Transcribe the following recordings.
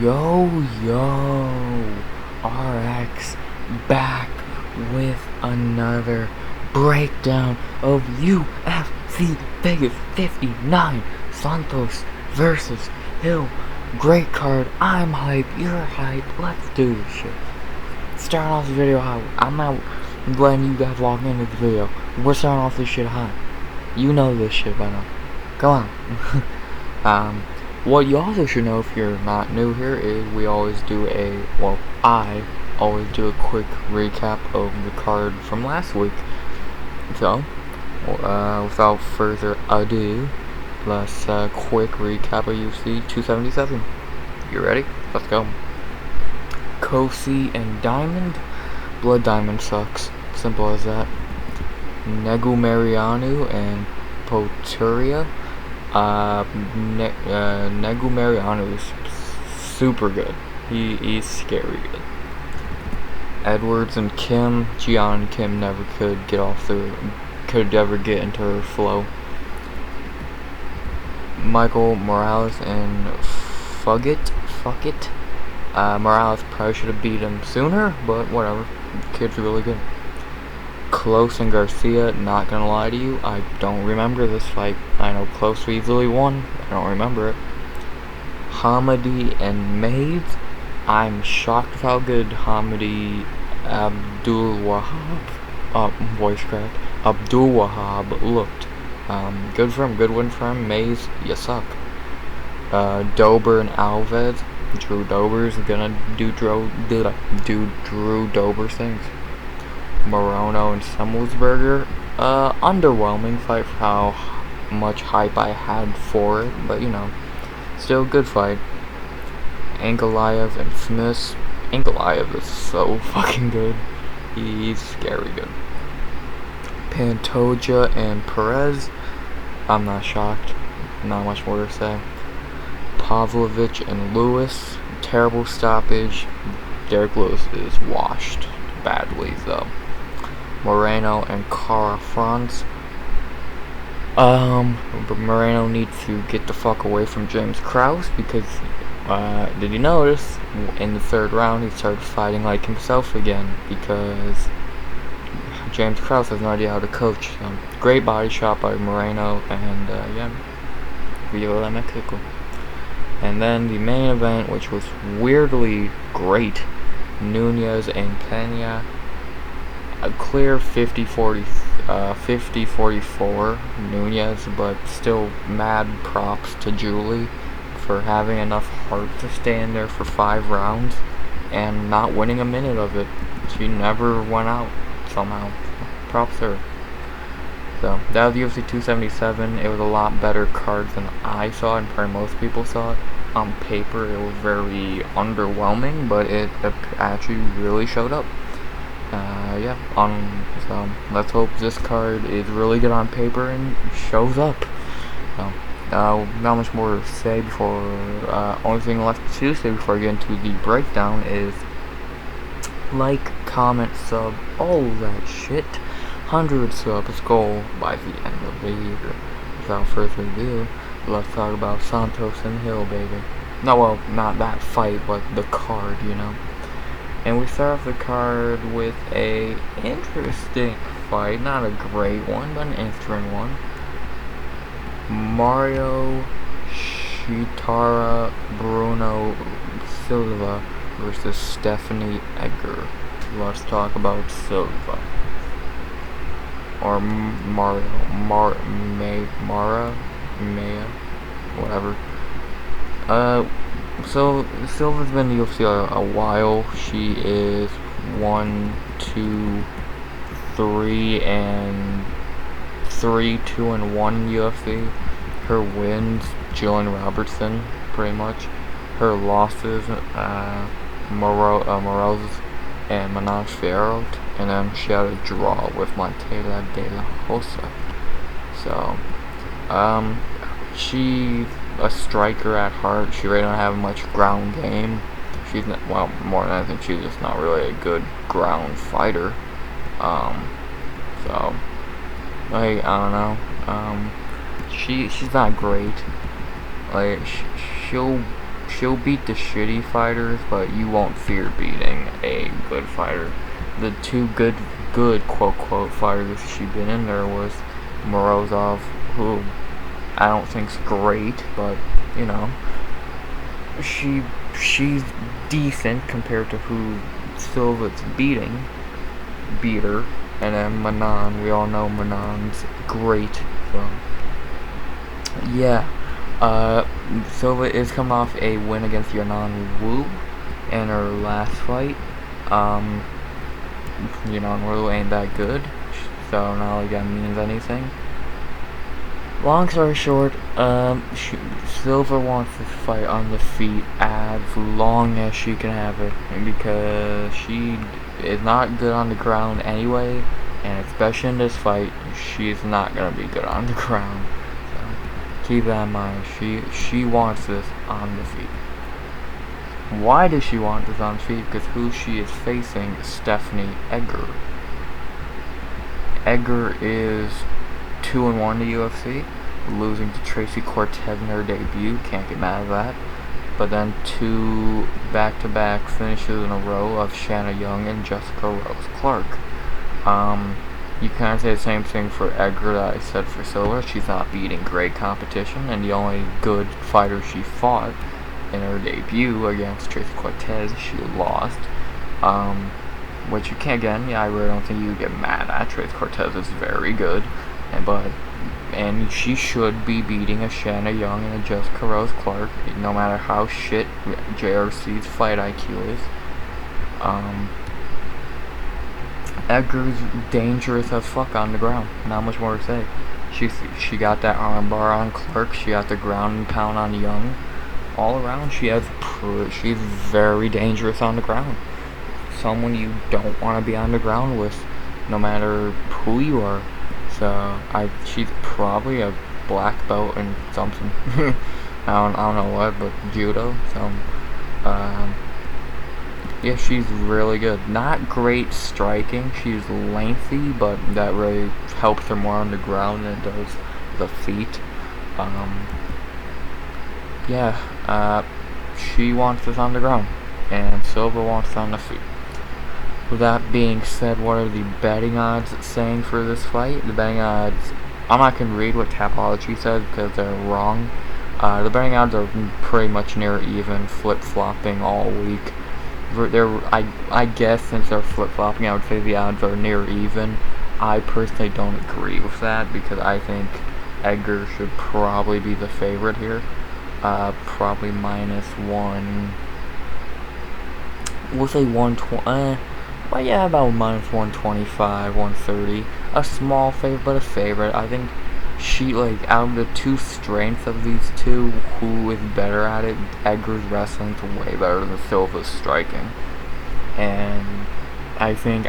Yo, RX back with another breakdown of UFC Vegas 59 Santos versus Hill. Great card. I'm hype. You're hype. Let's do this shit. Starting off the video hot. I'm not letting you guys walk into the video. We're starting off this shit hot. You know this shit by now. Come on. What you also should know if you're not new here is I always do a quick recap of the card from last week. So, without further ado, let's quick recap of UFC 277. You ready? Let's go. Kosi and Diamond. Blood Diamond sucks. Simple as that. Negumarianu and Poturia. Negumarianu is super good. He's scary good. Edwards and Kim. Gian and Kim never could ever get into her flow. Michael Morales and Fuck it. Morales probably should have beat him sooner, but whatever. Kid's really good. Close and Garcia, not gonna lie to you, I don't remember this fight. I know Close easily won, I don't remember it. Hamadi and Mays, I'm shocked with how good Hamadi Abdul Wahab looked. Good for him, good win for him. Mays, you suck. Dober and Alves, Drew Dober's gonna do Drew Dober's things. Morono and Semelsberger, underwhelming fight for how much hype I had for it, but you know, still a good fight. Ankalaev and Smith. Ankalaev is so fucking good. He's scary good. Pantoja and Perez, I'm not shocked. Not much more to say. Pavlovich and Lewis, terrible stoppage. Derek Lewis is washed badly though. Moreno and Cara France. But Moreno needs to get the fuck away from James Krause because, did you notice, in the third round he started fighting like himself again because James Krause has no idea how to coach. Great body shot by Moreno and, Viva la Mexico. And then the main event, which was weirdly great, Nunez and Pena. A clear 50-44 Nunez, but still mad props to Julie for having enough heart to stay in there for 5 rounds and not winning a minute of it. She never went out somehow. Props to her. So that was UFC 277. It was a lot better card than I saw and probably most people saw it. On paper it was very underwhelming, but it actually really showed up. So let's hope this card is really good on paper and shows up. So, not much more to say before, only thing left to say before I get into the breakdown is like, comment, sub, all that shit. 100 subs goal by the end of the year. Without further ado, let's talk about Santos and Hill, baby. No, well, not that fight, but the card, you know. And we start off the card with a interesting fight, not a great one, but an interesting one. Mario Shitara Bruno Silva versus Stephanie Egger. Let's talk about Silva. Or Maya, whatever. So Silva's been in the UFC a while. She is 1, 2, 3, 2-1 UFC. Her wins, Jillian Robertson, pretty much. Her losses, Morales and Manaj Fierro, and then she had a draw with Montela de la Rosa. So, she's a striker at heart. She really don't have much ground game. She's not, well, more than anything, she's just not really a good ground fighter. So, like, I don't know. She's not great. Like, she'll beat the shitty fighters, but you won't fear beating a good fighter. The two good quote fighters she been in there was Morozov, who I don't think's great, but you know, she's decent compared to who Silva's beat her, and then Manon, we all know Manon's great, so yeah. Silva is coming off a win against Yanan Wu in her last fight. Yanan Wu ain't that good, so not like that means anything. Long story short, Silva wants this fight on the feet as long as she can have it, because she is not good on the ground anyway, and especially in this fight, she's not gonna be good on the ground. So keep that in mind. She wants this on the feet. Why does she want this on the feet? Because who she is facing is Stephanie Egger. Egger is 2-1 in the UFC, losing to Tracy Cortez in her debut. Can't get mad at that. But then 2 back-to-back finishes in a row of Shanna Young and Jessica Rose Clark. You can't say the same thing for Edgar that I said for Silva. She's not beating great competition, and the only good fighter she fought in her debut against Tracy Cortez, she lost. Which you can't get. Yeah, I really don't think you get mad at. Tracy Cortez is very good, and she should be beating a Shanna Young and a Jessica Rose Clark, no matter how shit JRC's fight IQ is. Edgar's dangerous as fuck on the ground. Not much more to say. She got that armbar on Clark. She got the ground and pound on Young. All around, she's very dangerous on the ground. Someone you don't want to be on the ground with, no matter who you are. So she's probably a black belt in something. I don't know what, but judo. So yeah, she's really good. Not great striking. She's lengthy, but that really helps her more on the ground than it does the feet. She wants this on the ground, and Silva wants it on the feet. With that being said, what are the betting odds saying for this fight? The betting odds, I'm not going to read what Tapology says because they're wrong. The betting odds are pretty much near even, flip-flopping all week. I guess since they're flip-flopping, I would say the odds are near even. I personally don't agree with that because I think Edgar should probably be the favorite here. Probably -1. We'll say 120. Well, yeah, about -125, 130. A small favorite, but a favorite. I think she, like, out of the two strengths of these two, who is better at it? Edgar's wrestling's way better than Silva's striking. And I think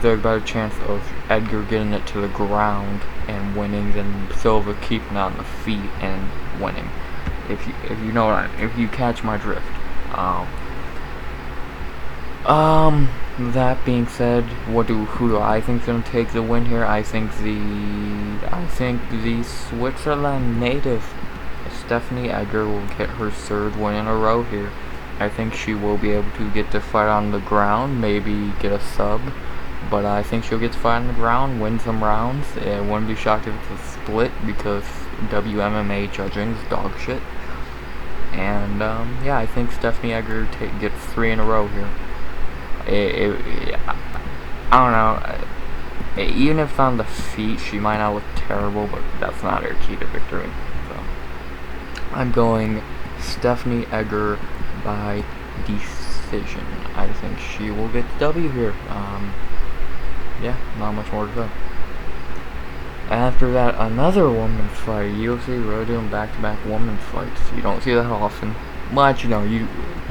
there's a better chance of Edgar getting it to the ground and winning than Silva keeping it on the feet and winning. If you know what if you catch my drift. That being said, who do I think's gonna take the win here? I think the Switzerland native Stephanie Egger will get her 3rd win in a row here. I think she will be able to get the fight on the ground, maybe get a sub, but I think she'll get the fight on the ground, win some rounds. It wouldn't be shocked if it's a split because WMMA judging is dog shit. And yeah, I think Stephanie Egger gets 3 in a row here. I don't know. Even if it's on the feet, she might not look terrible, but that's not her key to victory. So I'm going Stephanie Egger by decision. I think she will get the W here. Yeah, not much more to say. After that, another women's fight. UFC really doing back-to-back women's fights. You don't see that often. But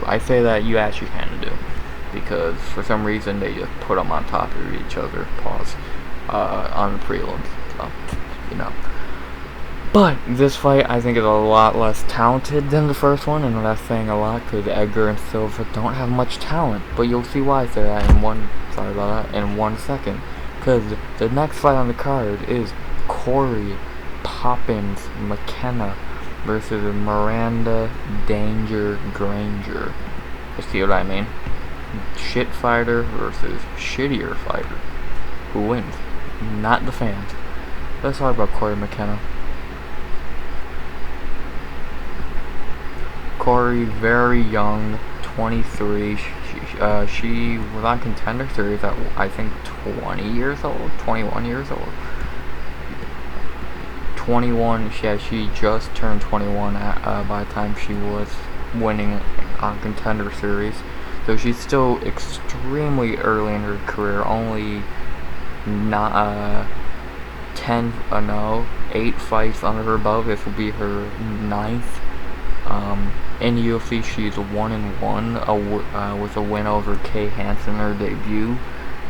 I say that you actually kind of do, because for some reason they just put them on top of each other. Pause. On the prelims. So, you know. But this fight, I think, is a lot less talented than the first one, and that's saying a lot because Edgar and Silva don't have much talent. But you'll see why I say that in 1 second. Because the next fight on the card is Corey Poppins McKenna versus Miranda Danger Granger. You see what I mean? Shit fighter versus shittier fighter. Who wins? Not the fans. Let's talk about Corey McKenna. Corey, very young, 23. She was on Contender Series at, I think, 20 years old, 21 years old. 21, she just turned 21 by the time she was winning on Contender Series. So she's still extremely early in her career, only not 8 fights under her belt. This will be her 9th. In UFC, she's 1-1 with a win over Kay Hansen in her debut,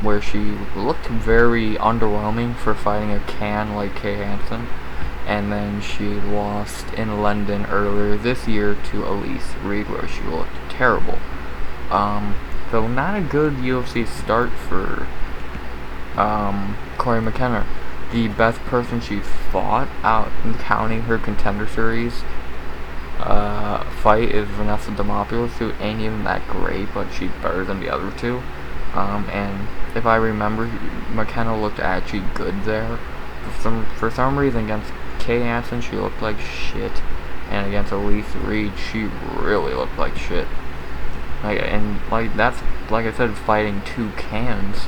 where she looked very underwhelming for fighting a can like Kay Hansen. And then she lost in London earlier this year to Elise Reed, where she looked terrible. So not a good UFC start for Corey McKenna. The best person she's fought out, counting her Contender Series fight, is Vanessa Demopoulos, who ain't even that great, but she's better than the other two. And if I remember, McKenna looked actually good there. For some reason, against Kay Hansen, she looked like shit, and against Elise Reed, she really looked like shit. That's like I said, fighting two cans.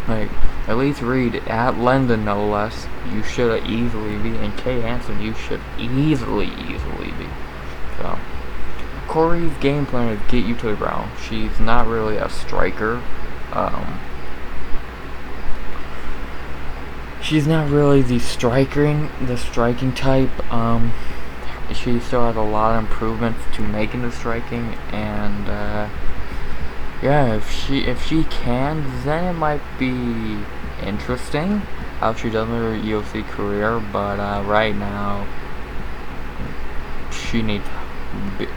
Like, Elise Reed at London, no less, you should have easily beat, and Kay Hansen, you should easily beat. So, Corey's game plan is get you to the ground. She's not really a striker. She's not really the striking type. She still has a lot of improvements to make in the striking, and yeah, if she can, then it might be interesting how she does in her UFC career. But right now, she needs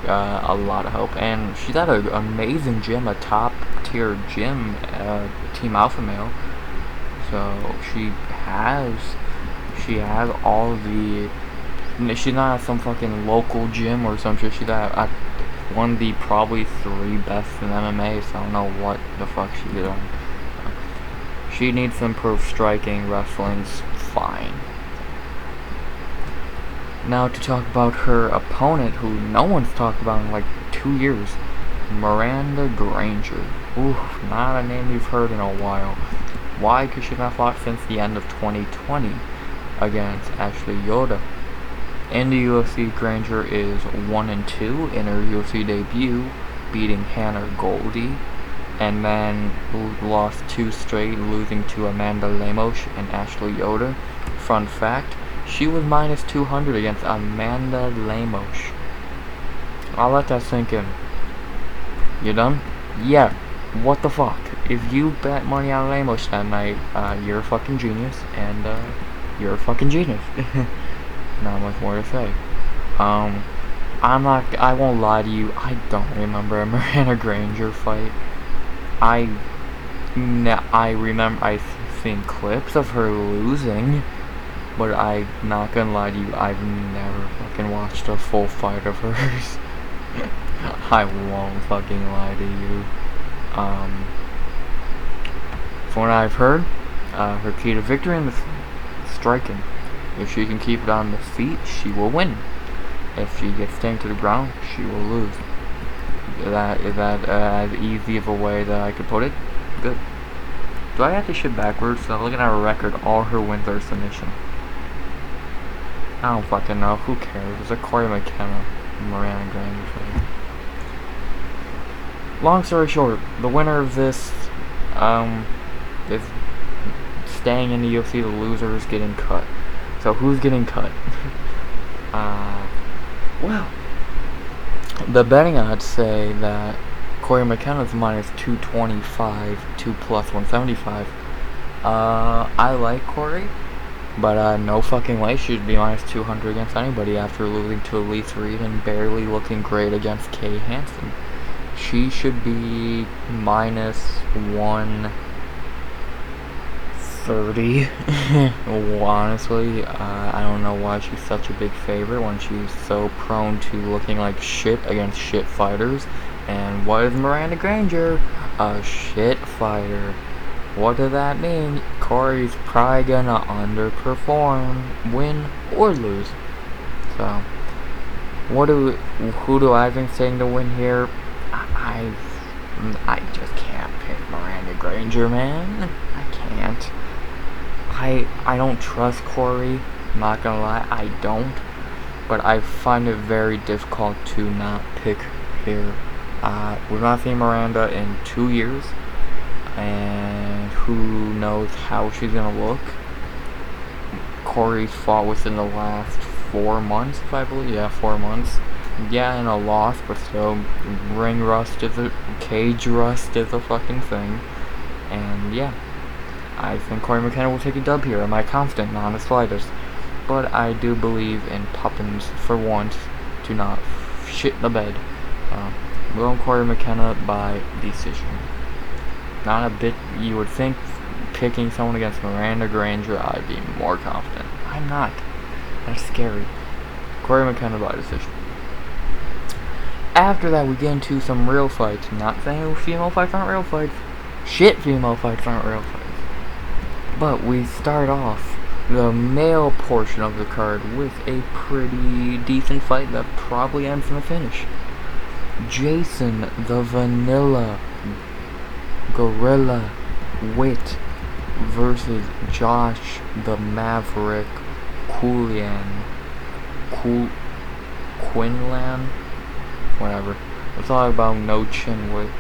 a lot of help, and she's at an amazing gym, a top tier gym, Team Alpha Male. So she has all the. She's not at some fucking local gym or some shit. She's at one of the probably 3 best in MMA. So I don't know what the fuck she's doing. She needs to improve striking. Wrestling's fine. Now to talk about her opponent, who no one's talked about in like 2 years, Miranda Granger. Ooh, not a name you've heard in a while. Why? Because she's not fought since the end of 2020 against Ashley Yoda. In the UFC, Granger is 1-2 in her UFC debut, beating Hannah Goldie, and then lost 2 straight, losing to Amanda Lemos and Ashley Yoda. Fun fact, she was minus 200 against Amanda Lemos. I'll let that sink in. You done? Yeah. What the fuck? If you bet money on Lemos that night, you're a fucking genius, and you're a fucking genius. Not much more to say. I won't lie to you, I don't remember a Miranda Granger fight. I remember I've seen clips of her losing, but I'm not gonna lie to you, I've never fucking watched a full fight of hers. I won't fucking lie to you. From what I've heard, her key to victory in the striking. If she can keep it on the feet, she will win. If she gets taken to the ground, she will lose. Is that as easy of a way that I could put it? Good. Do I have this shit backwards? So looking at her record, all her wins are submission. I don't fucking know. Who cares? It's a Corey McKenna, Miranda Granger fight. Long story short, the winner of this is staying in the UFC. The loser is getting cut. So who's getting cut? Well, the betting odds say that Corey McKenna's minus 225, 2 plus 175. I like Corey, but no fucking way she'd be minus 200 against anybody after losing to Elise Reed and barely looking great against Kay Hansen. She should be minus 1 30. Well, honestly, I don't know why she's such a big favorite when she's so prone to looking like shit against shit fighters. And what is Miranda Granger? A shit fighter. What does that mean? Corey's probably gonna underperform, win or lose. So, who do I think's taking to win here? I just can't pick Miranda Granger, man. I can't. I don't trust Corey. I'm not gonna lie, I don't. But I find it very difficult to not pick here. We've not seen Miranda in 2 years, and who knows how she's gonna look. Corey's fought within the last 4 months, if I believe. Yeah, 4 months. Yeah, and a loss, but still, ring rust is a cage rust is a fucking thing. And yeah, I think Corey McKenna will take a dub here. Am I confident? Not in the slightest. But I do believe in Poppins for once to not shit in the bed. Will Corey McKenna by decision. Not a bit. You would think picking someone against Miranda Granger, I'd be more confident. I'm not. That's scary. Corey McKenna by decision. After that, we get into some real fights. Not saying female fights aren't real fights. Shit, female fights aren't real fights. But we start off the male portion of the card with a pretty decent fight that probably ends in a finish. Jason the Vanilla Gorilla Witt versus Josh the Maverick Quinlan, whatever. It's all about no chin Witt.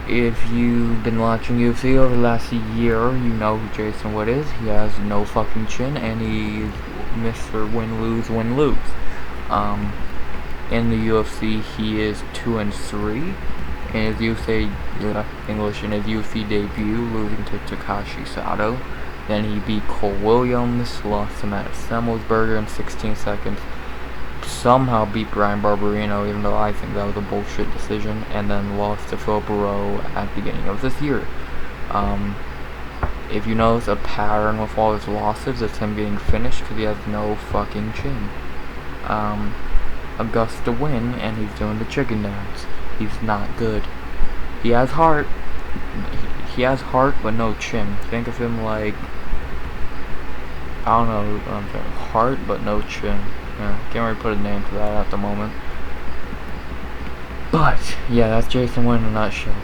If you've been watching UFC over the last year, you know who Jason Witt is. He has no fucking chin, and he's Mr. Win-Lose, Win-Lose. In the UFC, he is 2-3. In his UFC, in his UFC debut, losing to Takashi Sato. Then he beat Cole Williams, lost to Matt Semmelsberger in 16 seconds. Somehow beat Brian Barberino, even though I think that was a bullshit decision, and then lost to Phil Barrow at the beginning of this year. If you notice a pattern with all his losses, it's him getting finished because he has no fucking chin. Augusta win, and he's doing the chicken dance. He's not good. He has heart. He has heart, but no chin. Think of him like, I don't know, heart, but no chin. Yeah, can't really put a name to that at the moment. But yeah, that's Jason Witt in a nutshell.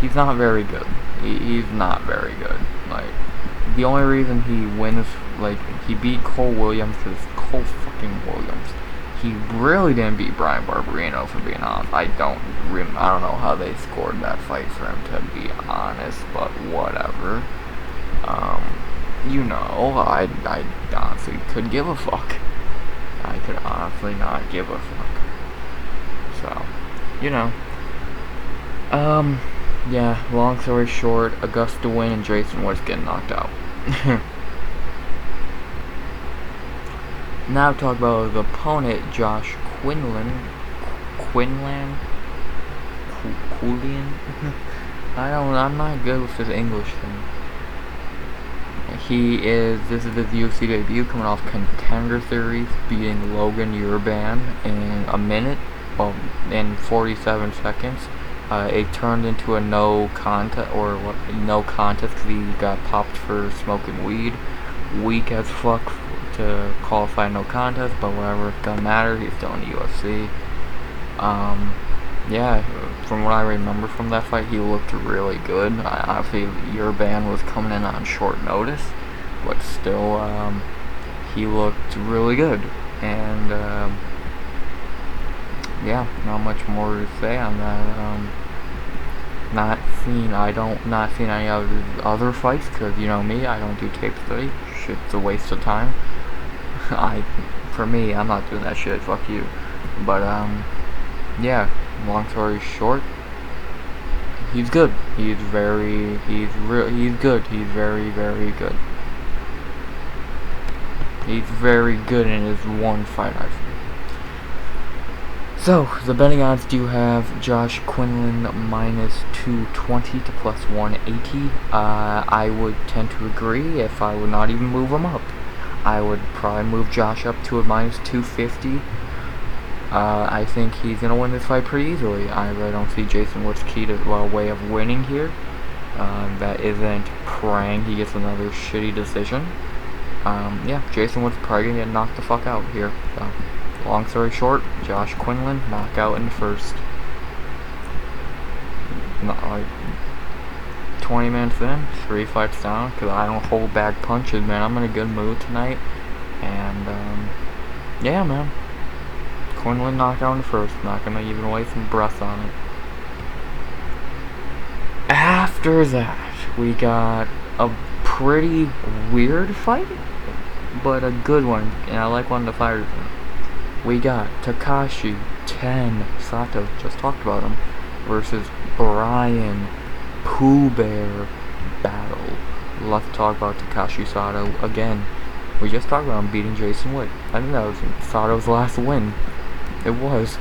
He's not very good. He's not very good. Like, the only reason he wins, like, he beat Cole Williams is Cole fucking Williams. He really didn't beat Brian Barberino, for being honest. I don't know how they scored that fight for him, to be honest, but whatever. You know, I honestly could give a fuck. I could honestly not give a fuck. So, you know. Yeah, long story short, Augusta win and Jason Witt's getting knocked out. Now talk about his opponent, Josh Quinlan. I'm not good with his English thing. This is his UFC debut, coming off Contender Series, beating Logan Urban in a minute, well, in 47 seconds. It turned into a no contest because he got popped for smoking weed. Weak as fuck to qualify no contest, but whatever, it doesn't matter. He's still in the UFC. Yeah, from what I remember from that fight, he looked really good. Obviously, Urban was coming in on short notice, but still, he looked really good. And yeah, not much more to say on that. Not seen any of his other fights, because you know me, I don't do tape study. Shit's a waste of time. For me, I'm not doing that shit. Fuck you. But yeah. Long story short, he's good. He's good. He's very, very good. He's very good in his one fight, I think. So, the betting odds do have Josh Quinlan minus 220 to plus 180. I would tend to agree if I would not even move him up. I would probably move Josh up to a minus 250. I think he's going to win this fight pretty easily. I really don't see Jason Wood's key to a way of winning here. That isn't praying he gets another shitty decision. Yeah, Jason Wood's probably going to get knocked the fuck out here. So. Long story short, Josh Quinlan, knockout in the first. Not like 20 minutes in, 3 fights down, because I don't hold back punches, man. I'm in a good mood tonight. And, yeah, man. Quinlan knockout in the first. Not going to even waste some breath on it. After that, we got a pretty weird fight, but a good one. And I like one of the fighters. We got Takashi 10 Sato, just talked about him, versus Brian Pooh Bear Battle. Let's talk about Takashi Sato again. We just talked about him beating Jason Wood. I think that was Sato's last win. It was.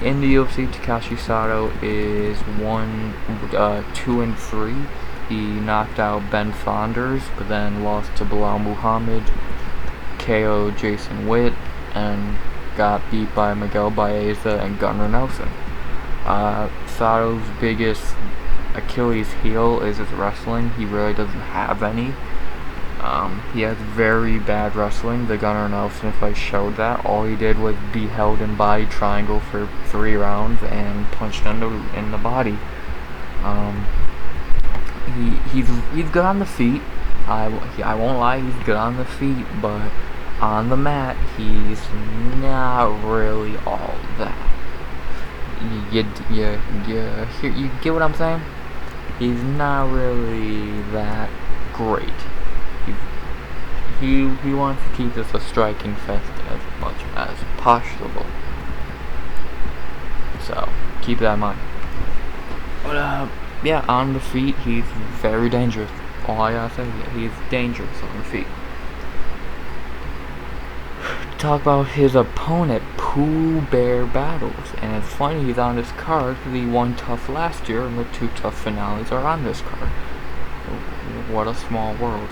In the UFC, Takashi Sato is 2-3. He knocked out Ben Saunders, but then lost to Bilal Muhammad, KO'd Jason Witt, and got beat by Miguel Baeza and Gunnar Nelson. Sato's biggest Achilles heel is his wrestling. He really doesn't have any. He has very bad wrestling. The Gunnar Nelson fight showed that. All he did was be held in body triangle for 3 rounds and punched in the body. He's good on the feet. I won't lie, he's good on the feet, but on the mat, he's not really all that. You get what I'm saying? He's not really that great. He wants to keep this a striking fest as much as possible. So, keep that in mind. But, yeah, on the feet, he's very dangerous. All I gotta say, he's dangerous on the feet. Talk about his opponent, Pooh Bear Battles, and it's funny he's on this card because he won Tough last year, and the 2 Tough finales are on this card. What a small world.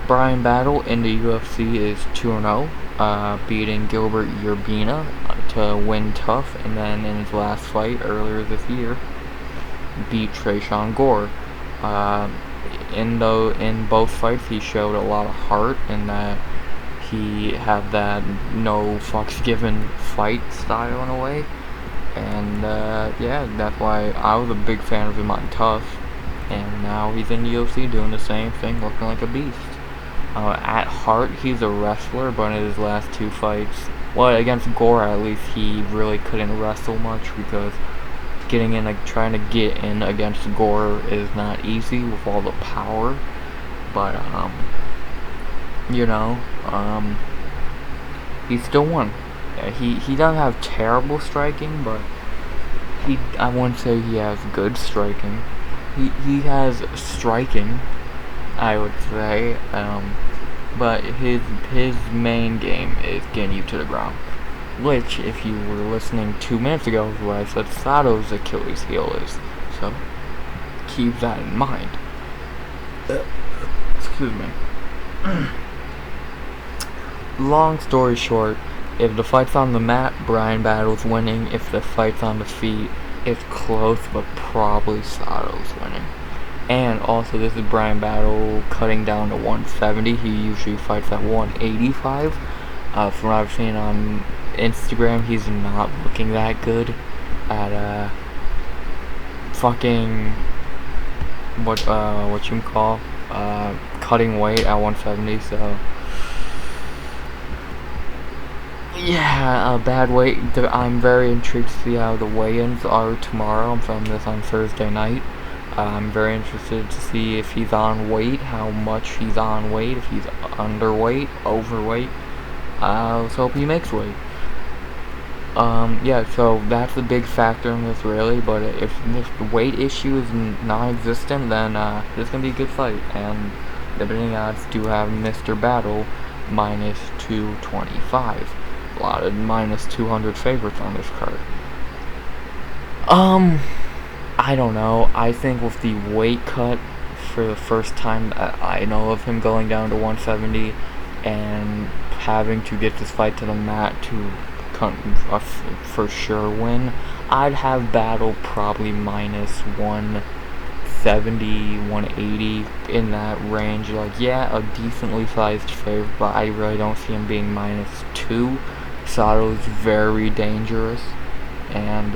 Brian Battle in the UFC is 2-0, beating Gilbert Urbina to win Tough, and then in his last fight earlier this year, beat Tresean Gore. In both fights, he showed a lot of heart in that he had that no fucks given fight style in a way, and yeah, that's why I was a big fan of him on Tough, and now he's in the UFC doing the same thing, looking like a beast. At heart, he's a wrestler, but in his last 2 fights, well, against Gore at least, he really couldn't wrestle much because trying to get in against Gore is not easy with all the power, but he still won. He doesn't have terrible striking, but I wouldn't say he has good striking. He has striking, I would say, but his main game is getting you to the ground, which, if you were listening 2 minutes ago, is what I said Sato's Achilles heel is. So keep that in mind. Excuse me. Long story short, if the fight's on the mat, Brian Battle's winning. If the fight's on the feet, it's close, but probably Sato's winning. And also, this is Brian Battle cutting down to 170. He usually fights at 185. From what I've seen on Instagram, he's not looking that good at fucking cutting weight at 170. So yeah, a bad weight. I'm very intrigued to see how the weigh-ins are tomorrow. I'm filming this on Thursday night. I'm very interested to see if he's on weight, how much he's on weight, if he's underweight, overweight. Let's hope he makes weight. Yeah, so that's a big factor in this, really. But if the weight issue is non-existent, then this is gonna be a good fight. And the betting odds do have Mr. Battle minus 225. a lot of minus 200 favorites on this card. I don't know. I think with the weight cut for the first time that I know of him going down to 170 and having to get this fight to the mat to for sure win, I'd have Battle probably minus 170, 180 in that range. Like, yeah, a decently sized favorite, but I really don't see him being minus 2. Sato is very dangerous, and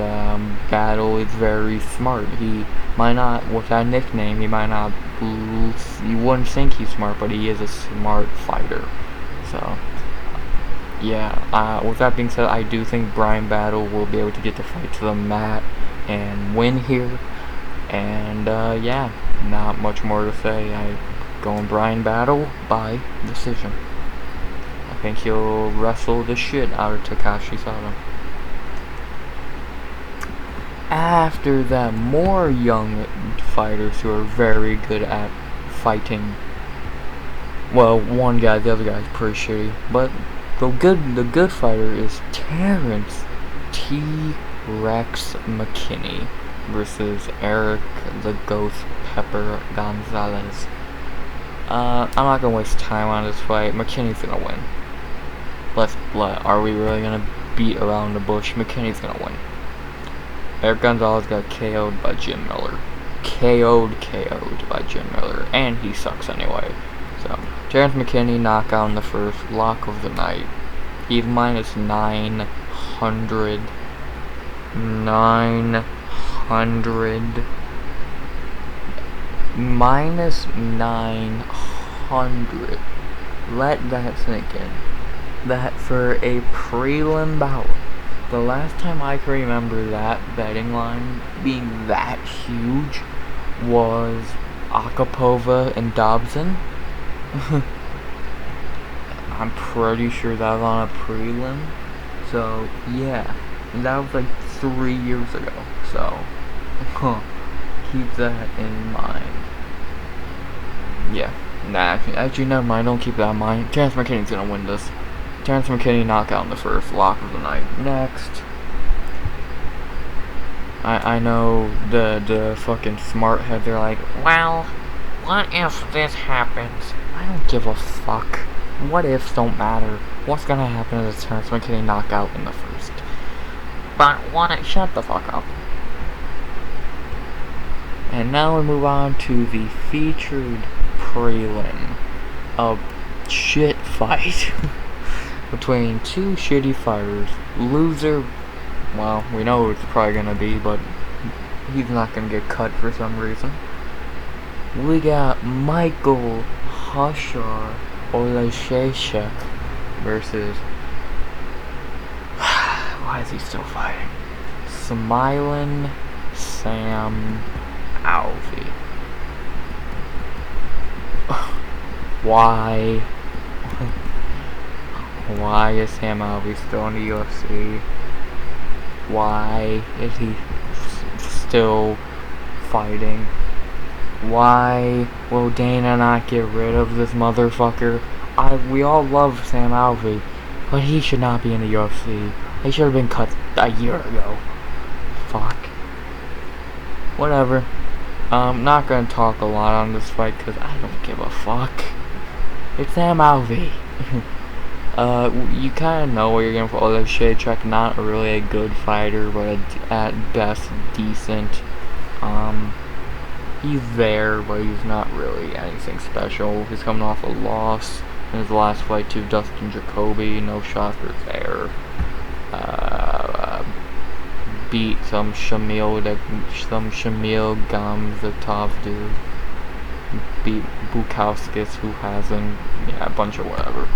Battle is very smart. He might not, with that nickname, he might not, you wouldn't think he's smart, but he is a smart fighter. So, yeah, with that being said, I do think Bryan Battle will be able to get the fight to the mat and win here. And, yeah, not much more to say. I'm going Bryan Battle by decision. I think he'll wrestle the shit out of Takashi Sato. After that, more young fighters who are very good at fighting. Well, one guy, the other guy's pretty shitty, but the good fighter is Terrence T-Rex McKinney versus Eric the Ghost Pepper Gonzalez. I'm not gonna waste time on this fight. McKinney's gonna win. Are we really gonna beat around the bush? McKinney's gonna win. Eric Gonzalez got KO'd by Jim Miller. KO'd by Jim Miller, and he sucks anyway. So, Terrence McKinney knockout in the first, lock of the night. He's minus 900. Minus 900. Let that sink in. That for a prelim bout. The last time I can remember that betting line being that huge was Akapova and Dobson. I'm pretty sure that was on a prelim. So, yeah. And that was like 3 years ago. So, keep that in mind. Yeah. Nah, actually, never mind. Don't keep that in mind. Terrence McKinney's gonna win this. Terrence McKinney knockout in the first, lock of the night. Next. I know the fucking smart heads are like, well, what if this happens? I don't give a fuck. What ifs don't matter. What's gonna happen is Terrence McKinney knockout in the first. But shut the fuck up. And now we move on to the featured prelim. A shit fight between two shitty fighters. Loser, well, we know who it's probably gonna be, but he's not gonna get cut for some reason. We got Michael Hushar Olashechek versus why is he still fighting? Smiling Sam Alvey. Why? Why is Sam Alvey still in the UFC? Why is he still fighting? Why will Dana not get rid of this motherfucker? We all love Sam Alvey, but he should not be in the UFC. He should have been cut a year ago. Fuck. Whatever. I'm not gonna talk a lot on this fight because I don't give a fuck. It's Sam Alvey. You kind of know what you're getting for Olashechek. Not really a good fighter, but at best decent. He's there, but he's not really anything special. He's coming off a loss in his last fight to Dustin Jacoby. No shocker there. Beat some Shamil Gamzatov dude. Beat Bukowskis, who hasn't. Yeah, a bunch of whatever.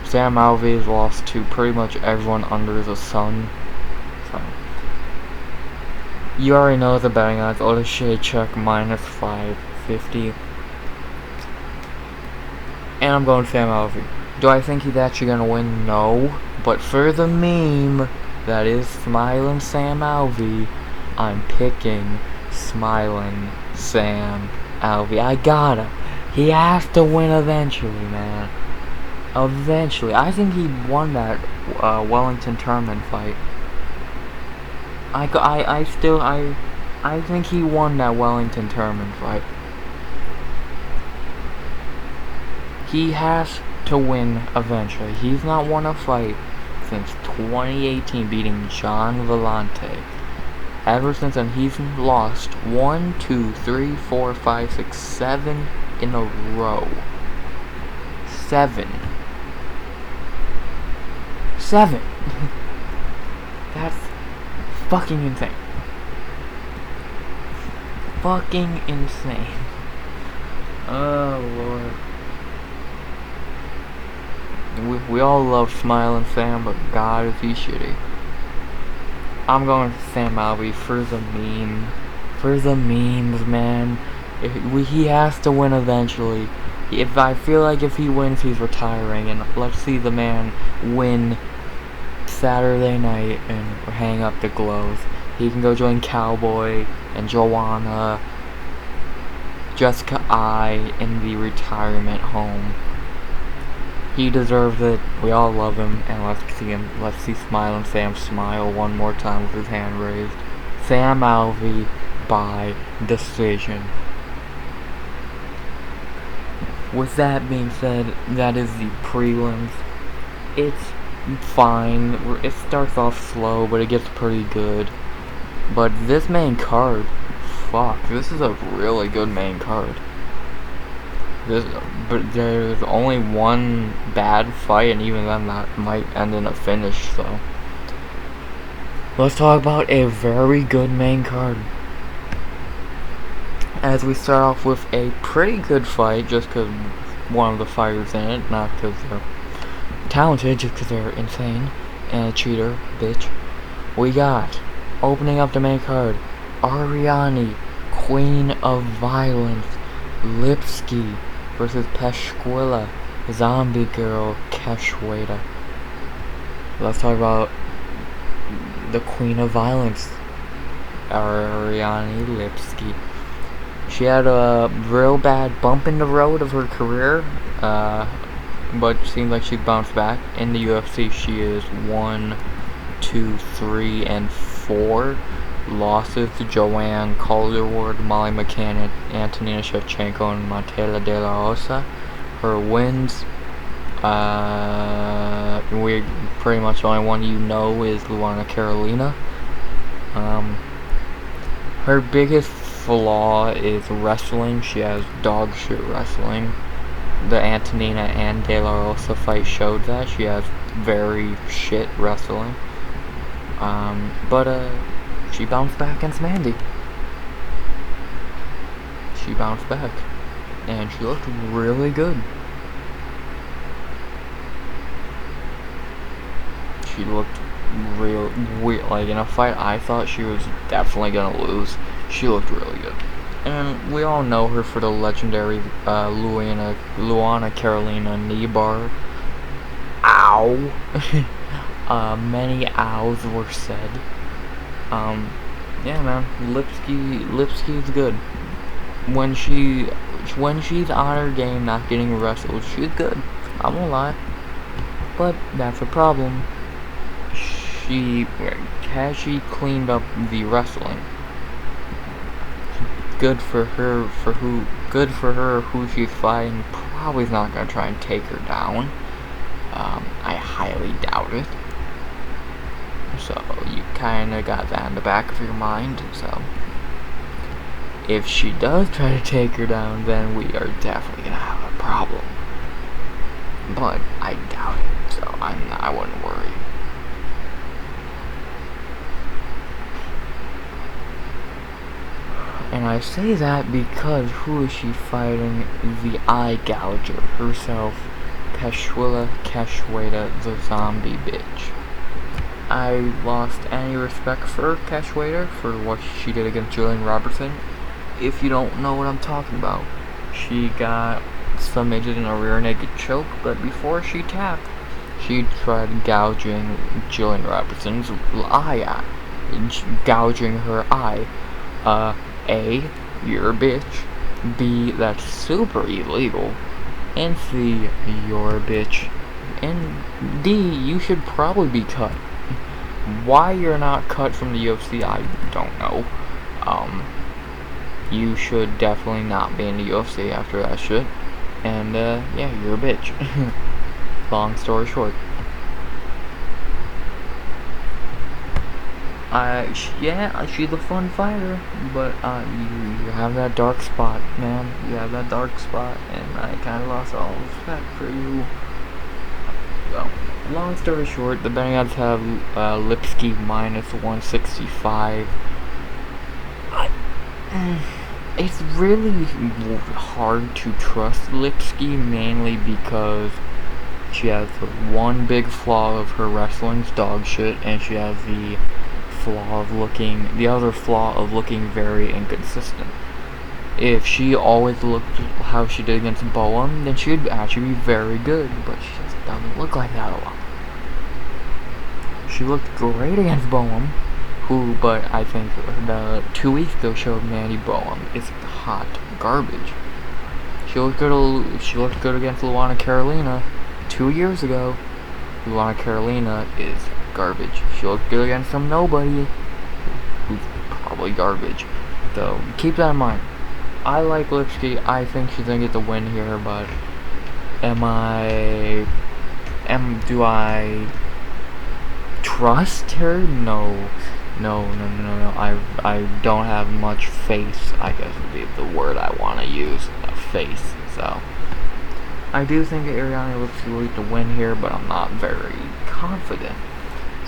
Sam Alvey has lost to pretty much everyone under the sun. So, you already know the betting odds. Olashechek minus 550. And I'm going Sam Alvey. Do I think he's actually gonna win? No. But for the meme that is Smiling Sam Alvey, I'm picking Smiling Sam Alvey. I gotta. He has to win eventually, man. Eventually. I think he won that Wellington tournament fight. I think he won that Wellington tournament fight. He has to win eventually. He's not won a fight since 2018, beating John Vellante. Ever since then, he's lost 1, 2, 3, 4, 5, 6, 7 in a row. 7. 7. That's fucking insane. Fucking insane. Oh lord. We all love Smiling Sam, but God is he shitty. I'm going to Sam Alvey for the meme. For the memes, man. He has to win eventually. I feel like if he wins, he's retiring, and let's see the man win Saturday night and hang up the gloves. He can go join Cowboy and Joanna, Jessica I in the retirement home. He deserves it. We all love him, and let's see Smiling Sam smile one more time with his hand raised. Sam Alvey by decision. With that being said, that is the prelims. It's fine. It starts off slow, but it gets pretty good. But this main card, fuck, this is a really good main card. But there's only one bad fight, and even then that might end in a finish, so. Let's talk about a very good main card. As we start off with a pretty good fight, just because one of the fighters in it, not because they're talented, just because they're insane, and a cheater, bitch. We got, opening up the main card, Ariane, Queen of Violence, Lipski versus Peshquilla, Zombie Girl, Keshwada. Let's talk about the Queen of Violence, Ariane Lipski. She had a real bad bump in the road of her career, but it seems like she's bounced back. In the UFC, she is 1, 2, 3, and 4 losses to Joanne Calderwood, Molly McCann, Antonina Shevchenko, and Montella De La Rosa. Her wins, we pretty much the only one you know is Luana Carolina. Her biggest flaw is wrestling. She has dog shit wrestling. The Antonina and De La Rosa fight showed that. She has very shit wrestling. But she bounced back against Mandy. She bounced back. And she looked really good. She looked real weird. Like in a fight I thought she was definitely gonna lose. She looked really good. And we all know her for the legendary Luana Carolina knee bar. Ow. Many ows were said. Yeah, man, Lipski's good. When she's on her game, not getting wrestled, she's good. I won't lie. But that's a problem. Has she cleaned up the wrestling? Good for her. Who she's fighting, probably is not gonna try and take her down. I highly doubt it. So you kinda got that in the back of your mind. So if she does try to take her down, then we are definitely gonna have a problem. But I doubt it, so I wouldn't worry. And I say that because who is she fighting? The eye gouger herself, Keshwada, the zombie bitch. I lost any respect for Keshwada for what she did against Julian Robertson. If you don't know what I'm talking about, she got submitted in a rear naked choke, but before she tapped, she tried gouging Julian Robertson's eye out, gouging her eye. A, you're a bitch. B, that's super illegal. And C, you're a bitch. And D, you should probably be cut. Why you're not cut from the UFC, I don't know. You should definitely not be in the UFC after that shit. And, yeah, you're a bitch. Long story short. Yeah, she's a fun fighter, but, you have that dark spot, man. You have that dark spot, and I kinda lost all respect for you. So, long story short, the betting odds have, Lipski minus 165. It's really hard to trust Lipski, mainly because she has one big flaw of her wrestling's dog shit, and she has the other flaw of looking very inconsistent. If she always looked how she did against Boehm, then she would actually be very good, but she just doesn't look like that a lot. She looked great against Boehm, but I think the 2 weeks ago showed Mandy Boehm is hot garbage. She looked good against Luana Carolina 2 years ago. Luana Carolina is garbage. She looked good against some nobody who's probably garbage. So keep that in mind. I like Lipski. I think she's gonna get the win here, but do I trust her? No. I don't have much faith, I guess would be the word I want to use. Faith. So I do think Ariane Lipski will get the win here, but I'm not very confident.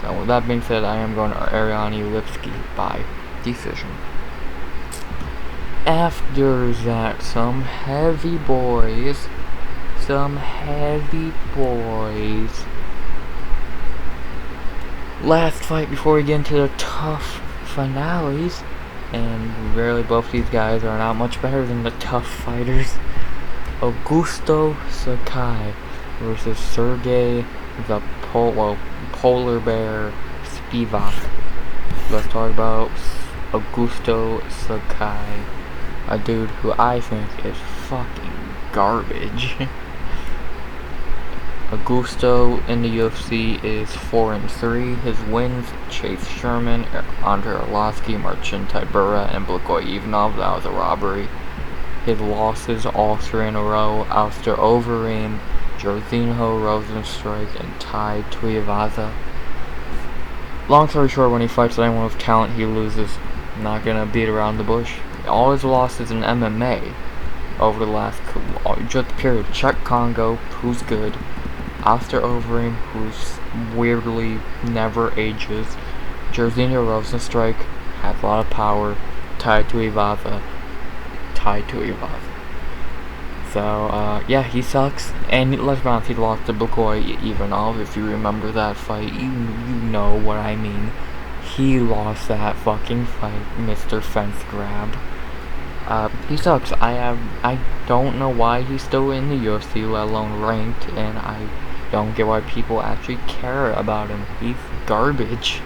So with that being said, I am going to Ariane Lipski by decision. After that, some heavy boys. Last fight before we get into the tough finales, and really both these guys are not much better than the tough fighters. Augusto Sakai versus Sergey the Polar Bear Spivak. Let's talk about Augusto Sakai, a dude who I think is fucking garbage. Augusto in the UFC is 4-3. His wins: Chase Sherman, Andre Arlovsky, Marcin Tybura, and Blagoy Ivanov. That was a robbery. His losses, all 3 in a row: Alistair Overeem, Jorginho Rosenstrike, and Tai Tuivasa. Long story short, when he fights anyone with talent, he loses. Not gonna beat around the bush. All his losses in MMA over the last just period: Czech Congo, who's good; Alistair Overeem, who's weirdly never ages; Jorginho Rosenstrike, has a lot of power; Tai Tuivasa. So, yeah, he sucks. And let's be honest, he lost to Blagoy Ivanov. If you remember that fight, you know what I mean. He lost that fucking fight, Mr. Fence Grab. He sucks. I don't know why he's still in the UFC, let alone ranked, and I don't get why people actually care about him. He's garbage.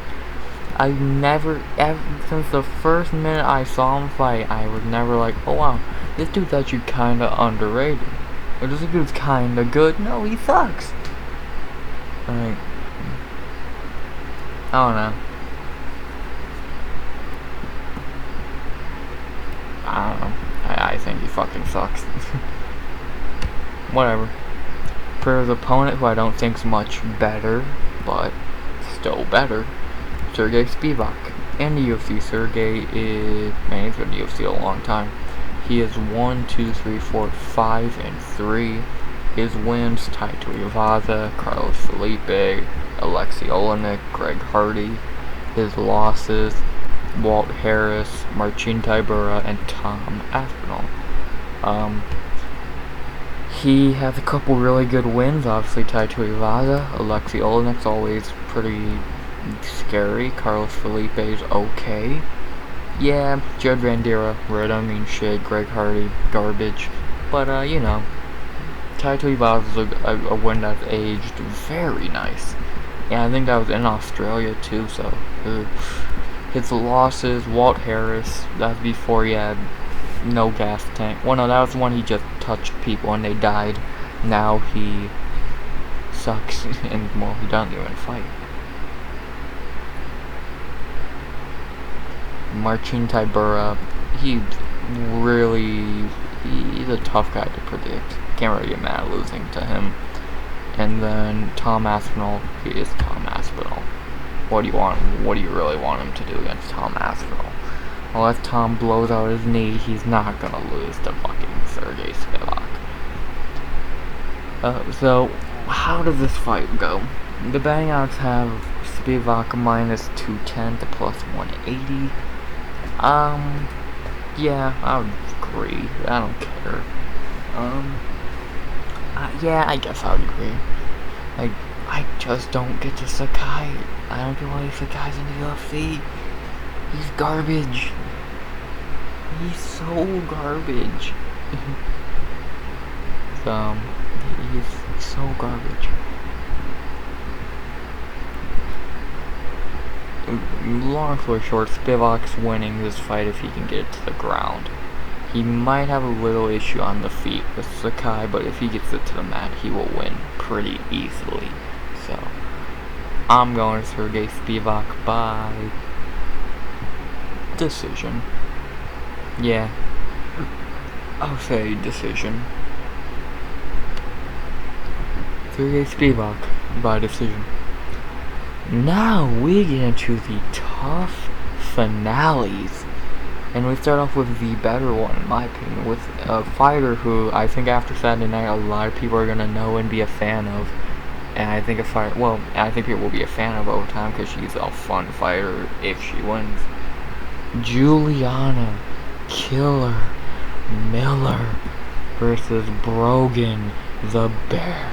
Since the first minute I saw him fight, I was never like, oh wow, this dude's actually kinda underrated. Or this dude's kinda good. No, he sucks. Like, I don't know. I think he fucking sucks. Whatever. For his opponent, who I don't think's much better, but still better, Sergey Spivak. In the UFC, Sergey is, man, he's been in the UFC a long time. He is 5-3. His wins: Tai Tuivasa, Carlos Felipe, Alexei Olenek, Greg Hardy. His losses: Walt Harris, Marcin Tybura, and Tom Aspinall. He has a couple really good wins. Obviously, Tai Tuivasa. Alexei Olenek's always pretty scary. Carlos Felipe's okay. Yeah, Jared Vandera, right? I mean shit. Greg Hardy, garbage. But you know, Tai Tuivasa's a win that's aged very nice. Yeah, I think that was in Australia too. So his losses: Walt Harris. That's before he had no gas tank. Well, no, that was when he just touched people and they died. Now he sucks, and well, he doesn't even fight. Marcin Tybura, he's a tough guy to predict. Can't really get mad at losing to him. And then Tom Aspinall, he is Tom Aspinall. What do you really want him to do against Tom Aspinall? Well, if Tom blows out his knee, he's not gonna lose to fucking Sergey Spivak. So, how does this fight go? The betting odds have Spivak minus 210 to plus 180. Yeah, I would agree. I don't care. Yeah, I guess I would agree. Like, I just don't get the Sakai. I don't get why Sakai's in the UFC. He's garbage. He's so garbage. He's so garbage. Long story short, Spivak's winning this fight if he can get it to the ground. He might have a little issue on the feet with Sakai, but if he gets it to the mat, he will win pretty easily. So, I'm going to Sergey Spivak by decision. Yeah, I'll say decision. Sergey Spivak by decision. Now we get into the tough finales. And we start off with the better one, in my opinion, with a fighter who I think after Saturday night a lot of people are going to know and be a fan of. And I think I think people will be a fan of over time because she's a fun fighter if she wins. Juliana Killer Miller versus Brogan the Bear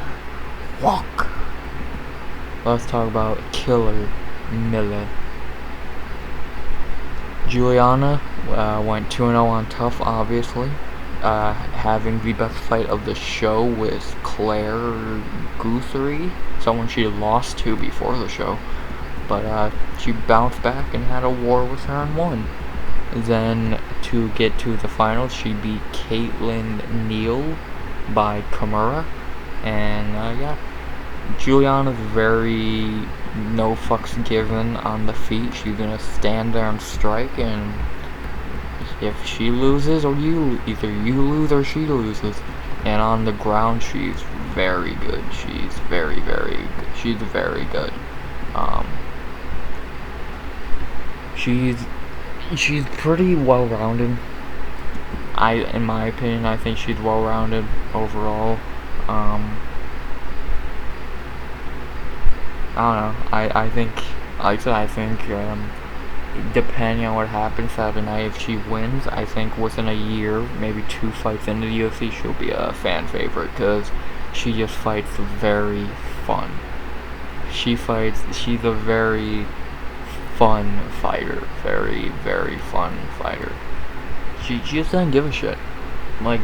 Walker. Let's talk about Killer Miller. Juliana went 2-0 on Tough, obviously, having the best fight of the show with Claire Guthrie, someone she lost to before the show, but she bounced back and had a war with her and won. Then to get to the finals, she beat Caitlin Neal by Kimura, and yeah, Juliana's very no fucks given on the feet. She's gonna stand there and strike, and if she loses or either you lose or she loses. And on the ground, she's very good. She's very good. She's very good. She's pretty well-rounded. In my opinion, I think she's well-rounded overall. I don't know. I think, like I said, depending on what happens Saturday night, if she wins, I think within a year, maybe 2 fights into the UFC, she'll be a fan favorite because she just fights very fun. She's a very fun fighter. Very fun fighter. She just doesn't give a shit. Like,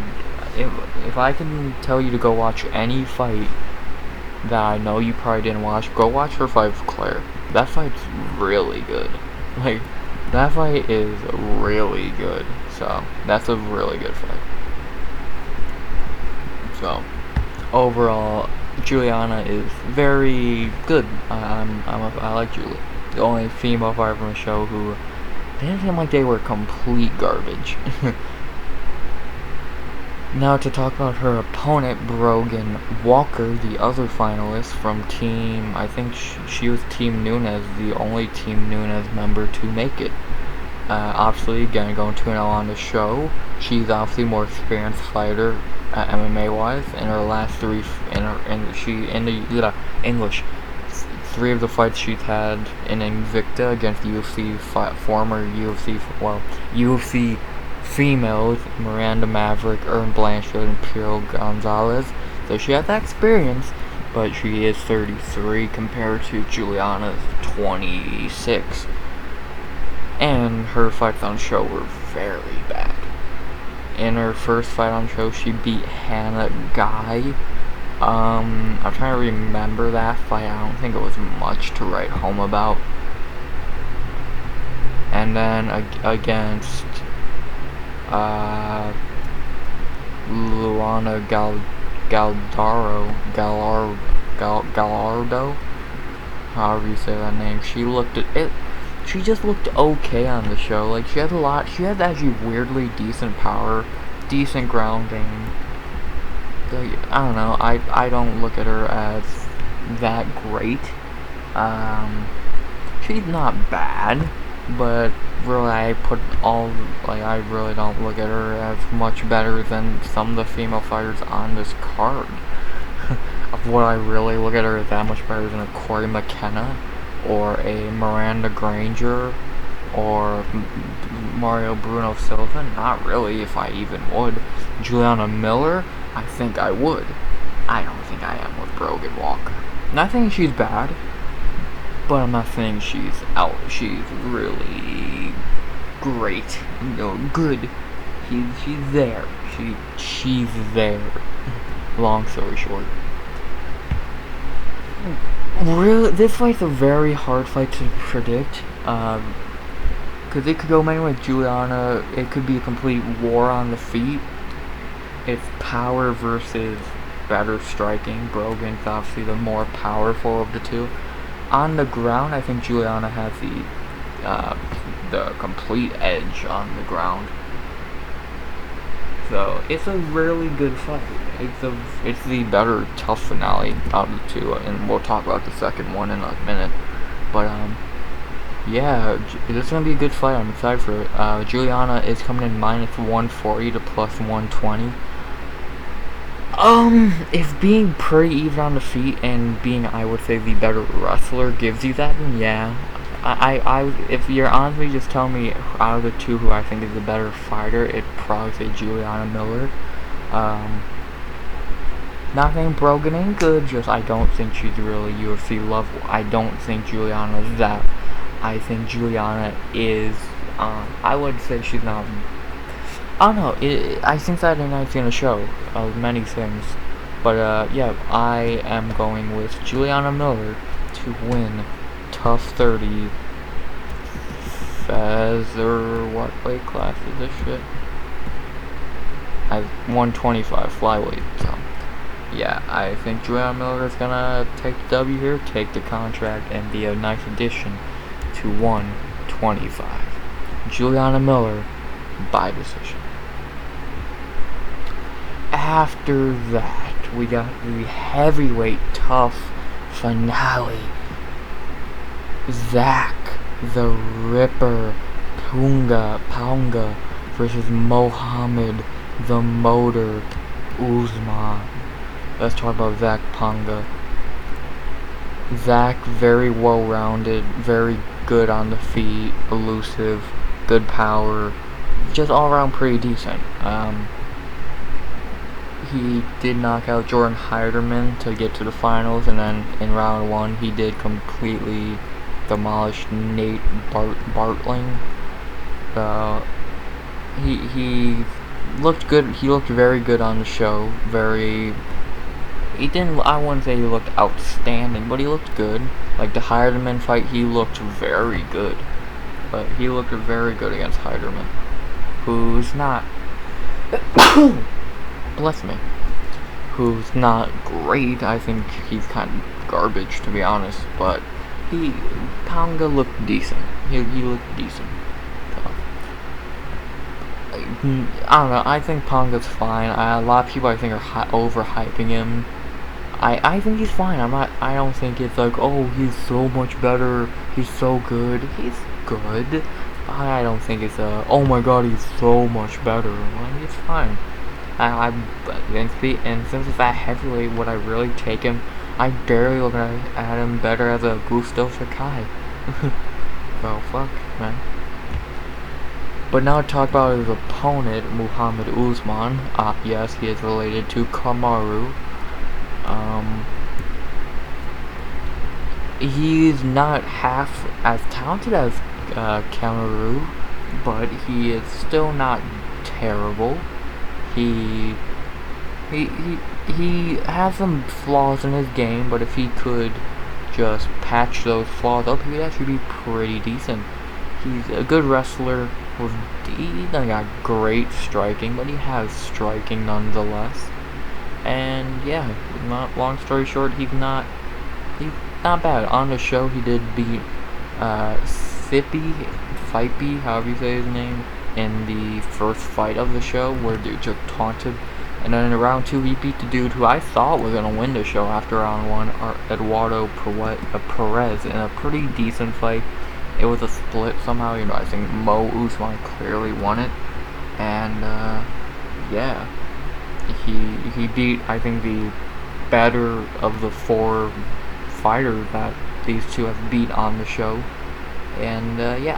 if I can tell you to go watch any fight that I know you probably didn't watch, go watch her fight with Claire. That fight's really good. Like, that fight is really good. So, that's a really good fight. So, overall, Juliana is very good. I like Julie. The only female fighter from the show who didn't seem like they were complete garbage. Now to talk about her opponent, Brogan Walker, the other finalist from Team, I think she was Team Nunes, the only Team Nunes member to make it. Obviously, again, going 2-0 on the show. She's obviously more experienced fighter, MMA-wise. In her last 3, three of the fights she's had in Invicta against former UFC females, Miranda Maverick, Erin Blanchard, and Piero Gonzalez. So she has that experience, but she is 33 compared to Juliana's 26. And her fights on show were very bad. In her first fight on show, she beat Hannah Guy. I'm trying to remember that fight. I don't think it was much to write home about. And then against Luana Gallardo, Gallardo, however you say that name. She looked at it. She just looked okay on the show. Like, she has actually weirdly decent power, decent grounding. Like, I don't know. I don't look at her as that great. She's not bad, but really I really don't look at her as much better than some of the female fighters on this card. Of what I really look at her as that much better than a Corey McKenna or a Miranda Granger or Mario Bruno Silva. Not really, if I even would. Juliana Miller, I think I would. I don't think I am with Brogan Walker. Not saying she's bad, but I'm not saying she's really great. Good. She's there. She's there. Long story short. Really, this fight's a very hard fight to predict. Because it could go many ways. Juliana, it could be a complete war on the feet. It's power versus better striking. Brogan's obviously the more powerful of the two. On the ground, I think Juliana has the complete edge on the ground. So it's a really good fight. It's the better tough finale out of the two, and we'll talk about the second one in a minute. But yeah, this is gonna be a good fight. I'm excited for it. Juliana is coming in -140 to +120. If being pretty even on the feet and being, I would say, the better wrestler gives you that, then yeah. If you're honestly just telling me out of the two who I think is the better fighter, it'd probably say Juliana Miller. Not saying Brogan ain't good, just I don't think she's really UFC level. I don't think Juliana's that. I think Juliana is, I would say she's not, I don't know, I think Saturday night's gonna show many things. But yeah, I am going with Juliana Miller to win Tough 30 Feather, what weight class is this shit? 125 flyweight, so yeah, I think Juliana Miller is gonna take the W here, take the contract, and be a nice addition to 125. Juliana Miller by decision. After that, we got the heavyweight tough finale. Zach the Ripper Punga versus Mohammed the Motor Usman. Let's talk about Zach Punga. Zach, very well-rounded, very good on the feet, elusive, good power, just all around pretty decent. He did knock out Jordan Heiderman to get to the finals, and then in round 1 he did completely demolish Nate Bartling. He looked good. He looked very good on the show. I wouldn't say he looked outstanding, but he looked good. Like the Heiderman fight, he looked very good. But he looked very good against Heiderman, who's not bless me, who's not great. I think he's kind of garbage, to be honest, but Ponga looked decent. He looked decent. So, I don't know, I think Ponga's fine. A lot of people, I think, are overhyping him. I think he's fine. I don't think it's like, oh, he's so much better, he's so good. He's good. I don't think it's oh my god, he's so much better. Like, it's fine. And since it's that heavyweight, would I really take him? I barely look at him better as a Gusto Sakai. So fuck, man. But now to talk about his opponent, Muhammad Usman. Yes, he is related to Kamaru. He's not half as talented as Kamaru, but he is still not terrible. He has some flaws in his game, but if he could just patch those flaws up, he would actually be pretty decent. He's a good wrestler. He doesn't got great striking, but he has striking nonetheless. And yeah, Not long story short, he's not bad. On the show, he did beat Fipey, however you say his name, in the first fight of the show, where dude just taunted. And then in round 2, he beat the dude who I thought was gonna win the show after round 1, Eduardo Perez, in a pretty decent fight. It was a split somehow. I think Mo Usman clearly won it, and yeah, he beat, I think, the better of the 4 fighters that these two have beat on the show. And yeah,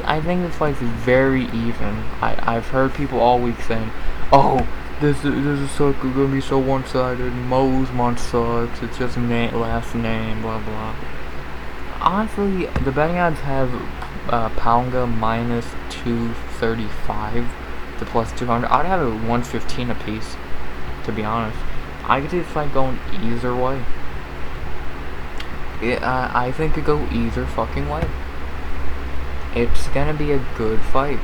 I think this fight is very even. I've heard people all week saying, "Oh, this is so gonna be so one-sided. Mo Usman sucks. It's just last name, blah blah." Honestly, the betting odds have Palanga minus 235 to plus 200. I'd have it 115 apiece, to be honest. I could see this fight going either way. I think it could go either fucking way. It's gonna be a good fight.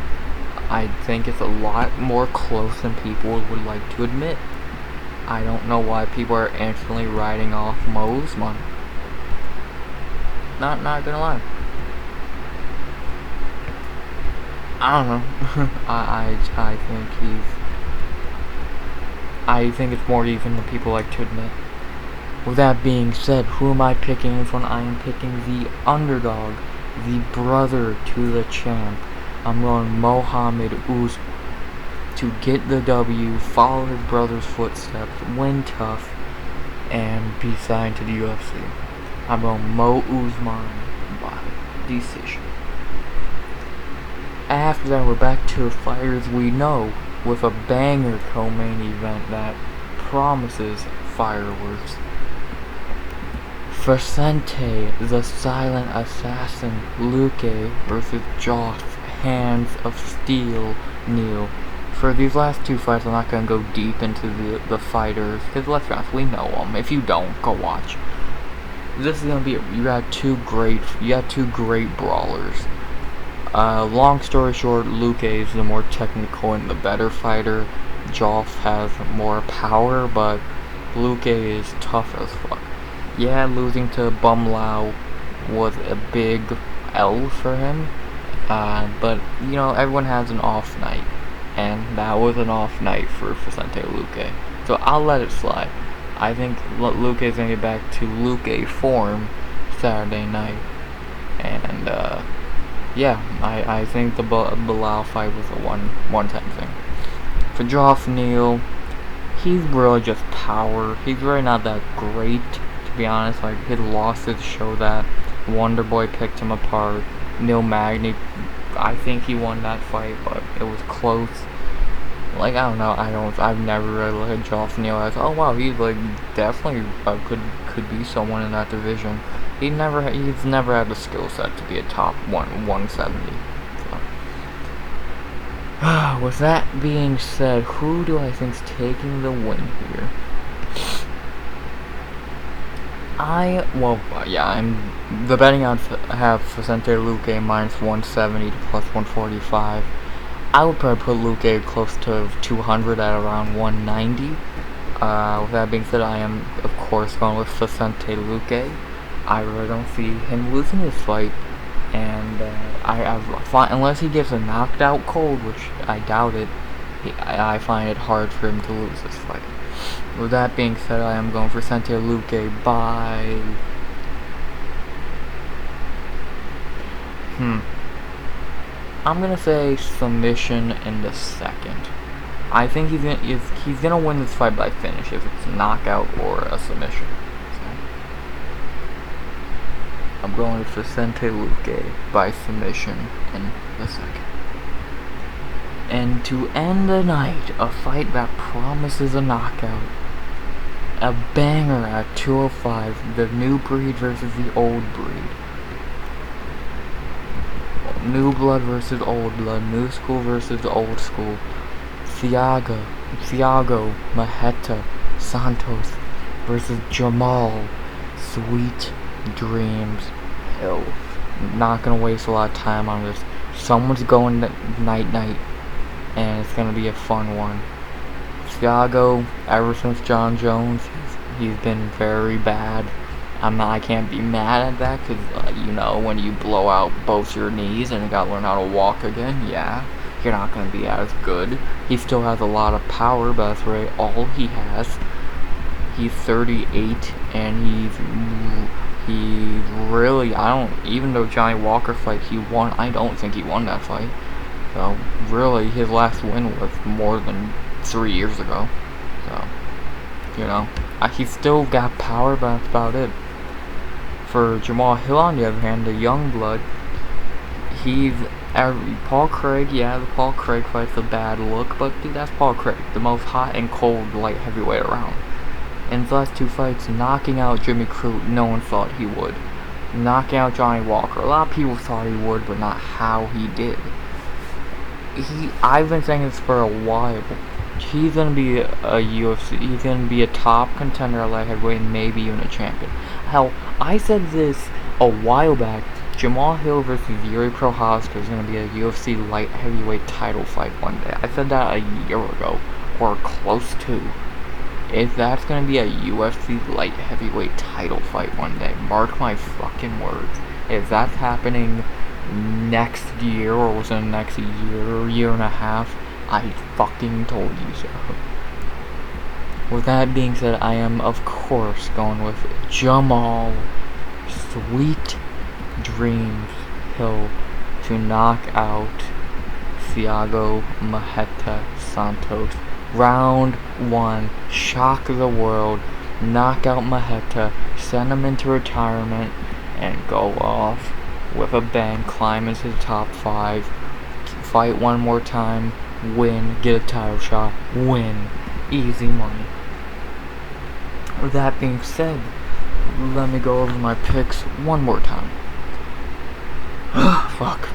I think it's a lot more close than people would like to admit. I don't know why people are instantly writing off Mo Usman. Not gonna lie. I don't know. I think it's more even than people like to admit. With that being said, who am I picking in this one? I am picking the underdog, the brother to the champ. I'm going Mohammed Usman to get the W, follow his brother's footsteps, win tough, and be signed to the UFC. I'm going Mo Usman by decision. After that, we're back to fighters we know, with a banger co-main event that promises fireworks. Vicente, the silent assassin, Luque versus Joff, Hands of Steel, Neal. For these last 2 fights, I'm not going to go deep into the fighters, because let's be honest, we know them. If you don't, go watch. This is going to be, you got two great brawlers. Long story short, Luque is the more technical and the better fighter. Joff has more power, but Luque is tough as fuck. Yeah, losing to Bum Lao was a big L for him, but everyone has an off night, and that was an off night for Vicente Luque. So I'll let it slide. I think Luque is gonna get back to Luque form Saturday night, and yeah, I think the Bilal fight was a one-time thing. For Joff Neal, he's really just power. He's really not that great, to be honest. Like, his losses show that. Wonderboy picked him apart. Neil Magny, I think he won that fight, but it was close. Like, I don't know. I've never really looked at Joff Neal as, oh wow, he's like definitely could be someone in that division. He's never had the skill set to be a top 170. So. With that being said, who do I think's taking the win here? I'm the betting odds have Vicente Luque minus 170 to plus 145. I would probably put Luque close to 200 at around 190. With that being said, I am of course going with Vicente Luque. I really don't see him losing this fight, and unless he gets a knocked out cold, which I doubt it, I find it hard for him to lose this fight. With that being said, I am going for Vicente Luque by I'm gonna say submission in the second. I think he's gonna win this fight by finish, if it's a knockout or a submission. I'm going with Vicente Luque by submission in the second. And to end the night, a fight that promises a knockout. A banger at 205, the new breed versus the old breed. New blood versus old blood, new school versus old school. Thiago Maheta Santos versus Jamal Sweet Dreams Hill. Not gonna waste a lot of time on this. Someone's going night, and it's gonna be a fun one. Thiago, ever since John Jones, He's been very bad. I can't be mad at that because, you know, when you blow out both your knees and you gotta learn how to walk again, yeah, you're not gonna be as good. He still has a lot of power, but that's really all he has. He's 38, and he's really, even though Johnny Walker fight he won, I don't think he won that fight. So, really, his last win was more than 3 years ago. So, you know, he's still got power, but that's about it. For Jamal Hill, on the other hand, the young blood, he's Paul Craig. Yeah, the Paul Craig fight's a bad look, but dude, that's Paul Craig, the most hot and cold light heavyweight around. In his last 2 fights, knocking out Jimmy Crute, no one thought he would. Knocking out Johnny Walker, a lot of people thought he would, but not how he did. I've been saying this for a while. He's gonna be a UFC. He's gonna be a top contender at light heavyweight, and maybe even a champion. Hell, I said this a while back. Jamal Hill versus Yuri Prochazka is gonna be a UFC light heavyweight title fight one day. I said that a year ago, or close to. If that's gonna be a UFC light heavyweight title fight one day, mark my fucking words. If that's happening next year or within the next year and a half, I fucking told you so. With that being said, I am of course going with Jamal Sweet Dreams Hill to knock out Thiago Marreta Santos. Round 1, shock the world, knock out Marreta, send him into retirement, and go off with a bang, climb into the top 5, fight one more time, win, get a title shot, win, easy money. With that being said, let me go over my picks one more time. Fuck.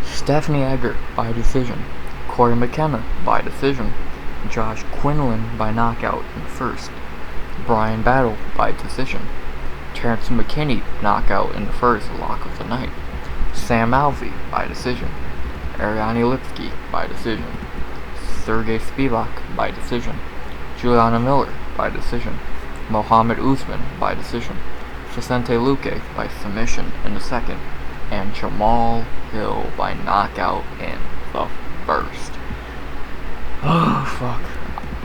Stephanie Egger by decision, Corey McKenna by decision, Josh Quinlan by knockout in the first, Brian Battle by decision, Terrence McKinney knockout in the first, lock of the night, Sam Alvey by decision, Ariane Lipsky by decision, Sergey Spivak by decision, Juliana Miller by decision, Mohamed Usman by decision, Vicente Luque by submission in the second, and Jamal Hill by knockout in the first. Oh, fuck.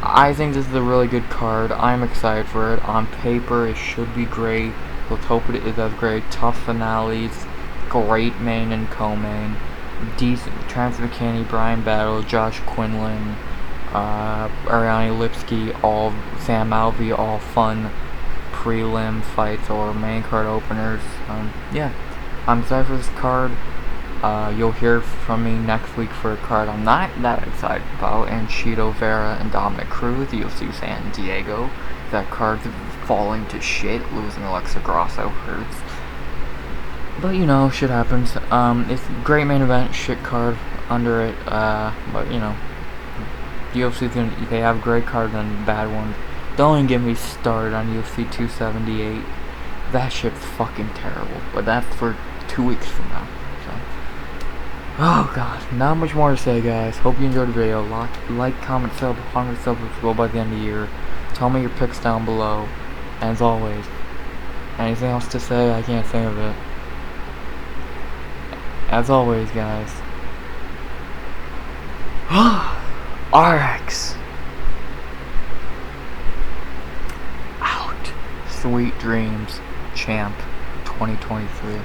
I think this is a really good card. I'm excited for it. On paper, it should be great. Let's hope it is as great. Tough finales, great main and co-main, decent. Terrence McKinney, Brian Battle, Josh Quinlan, Ariane Lipsky, all Sam Alvey, all fun prelim fights or main card openers. Yeah, I'm excited for this card. You'll hear from me next week for a card I'm not that excited about, and Cheeto Vera and Dominic Cruz, UFC San Diego. That card's falling to shit, losing Alexa Grasso hurts. But you know, shit happens. It's a great main event, shit card under it, but you know, UFC's they have great cards and bad ones. Don't even get me started on UFC 278. That shit's fucking terrible, but that's for 2 weeks from now. Oh god, not much more to say, guys. Hope you enjoyed the video. Like, comment, sub, 100 subs will by the end of the year. Tell me your picks down below. And as always, anything else to say? I can't think of it. As always, guys. RX out. Sweet dreams, champ 2023.